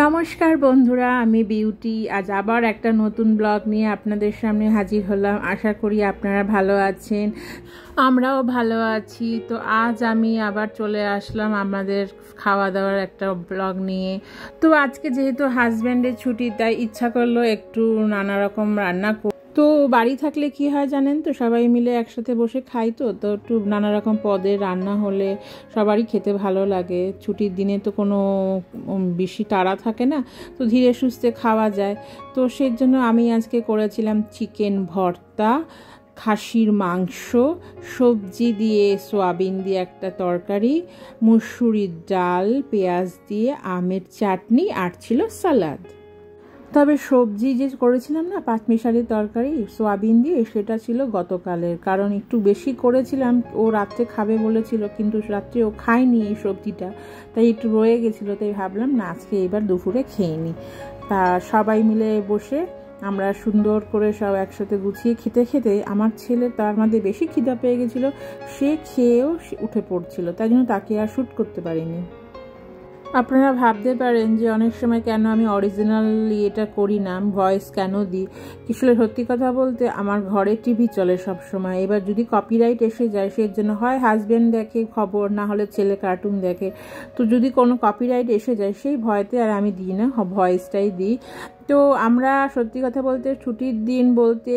নমস্কার বন্ধুরা, আমি বিউটি। আজ আবার একটা নতুন ব্লগ নিয়ে আপনাদের সামনে হাজির হলাম। আশা করি আপনারা ভালো আছেন, আমরাও ভালো আছি। তো আজ আমি আবার চলে আসলাম আমাদের খাওয়া দাওয়ার একটা ব্লগ নিয়ে। তো আজকে যেহেতু হাজব্যান্ডের ছুটি, তাই ইচ্ছা করলো একটু নানা রকম রান্না। তো বাড়ি থাকলে কি হয় জানেন তো, সবাই মিলে একসাথে বসে খাই। তো একটু নানা রকম পদের রান্না হলে সবারই খেতে ভালো লাগে। ছুটির দিনে তো কোনো বেশি তাড়া থাকে না, তো ধীরে সুস্থে খাওয়া যায়। তো সেই জন্য আমি আজকে করেছিলাম চিকেন ভর্তা, খাসির মাংস, সবজি দিয়ে সোয়াবিন দিয়ে একটা তরকারি, মুসুরির ডাল, পেঁয়াজ দিয়ে আমের চাটনি, আর ছিল সালাদ। তবে সবজি যে করেছিলাম না, পাঁচমিশালি তরকারি সোয়াবিন দিয়ে, সেটা ছিল গতকালের। কারণ একটু বেশি করেছিলাম, ও রাত্রে খাবে বলেছিল, কিন্তু রাত্রে ও খায়নি এই সবজিটা, তাই একটু রয়ে গেছিলো। তাই ভাবলাম না, আজকে এবার দুপুরে খেয়ে নিই। তা সবাই মিলে বসে আমরা সুন্দর করে সব একসাথে গুছিয়ে খেতে খেতে আমার ছেলে তার মধ্যে বেশি খিদা পেয়ে গেছিলো, সে খেয়েও উঠে পড়ছিল, তাই জন্য তাকে আর শ্যুট করতে পারিনি। আপনারা ভাবতে পারেন যে অনেক সময় কেন আমি অরিজিনালি এটা করি না, ভয়েস কেন দিই। আসলে সত্যি কথা বলতে, আমার ঘরে টিভি চলে সব সময়। এবার যদি কপিরাইট এসে যায়, সেই জন্য হয় হাজব্যান্ড দেখে খবর, না হলে ছেলে কার্টুন দেখে। তো যদি কোনো কপিরাইট এসে যায়, সেই ভয়তে আর আমি দিই না, ভয়েসটাই দিই। তো আমরা সত্যি কথা বলতে ছুটির দিন বলতে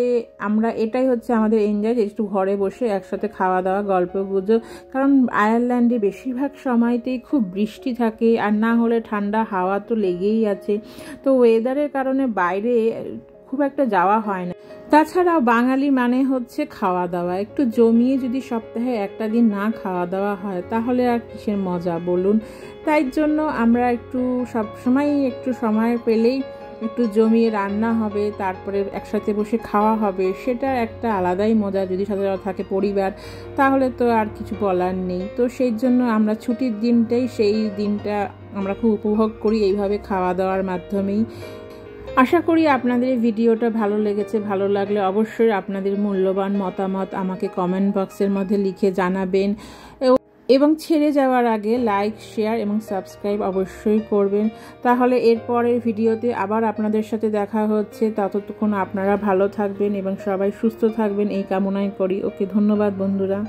আমরা এটাই হচ্ছে আমাদের এনজয়, যে একটু ঘরে বসে একসাথে খাওয়া দাওয়া, গল্প গুজব। কারণ আয়ারল্যান্ডে বেশিরভাগ সময়তেই খুব বৃষ্টি থাকে, আর না হলে ঠান্ডা হাওয়া তো লেগেই আছে। তো ওয়েদারের কারণে বাইরে খুব একটা যাওয়া হয় না। তাছাড়াও বাঙালি মানে হচ্ছে খাওয়া দাওয়া, একটু জমিয়ে যদি সপ্তাহে একটা দিন না খাওয়া দাওয়া হয়, তাহলে আর কিসের মজা বলুন। তাই জন্য আমরা একটু সবসময় একটু সময় পেলেই একটু জমিয়ে রান্না হবে, তারপরে একসাথে বসে খাওয়া হবে। সেটা একটা আলাদাই মজা। যদি সাথে থাকে পরিবার, তাহলে তো আর কিছু বলার নেই। তো সেই জন্য আমরা ছুটির দিনটাই, সেই দিনটা আমরা খুব উপভোগ করি এইভাবে খাওয়া দাওয়ার মাধ্যমেই। আশা করি আপনাদের এই ভিডিওটা ভালো লেগেছে। ভালো লাগলে অবশ্যই আপনাদের মূল্যবান মতামত আমাকে কমেন্ট বক্সের মধ্যে লিখে জানাবেন, এবং ছেড়ে যাওয়ার আগে লাইক, শেয়ার এবং সাবস্ক্রাইব অবশ্যই করবেন। তাহলে এরপরের ভিডিওতে আবার আপনাদের সাথে দেখা হচ্ছে। ততক্ষণ আপনারা ভালো থাকবেন এবং সবাই সুস্থ থাকবেন, এই কামনাই করি। ওকে, ধন্যবাদ বন্ধুরা।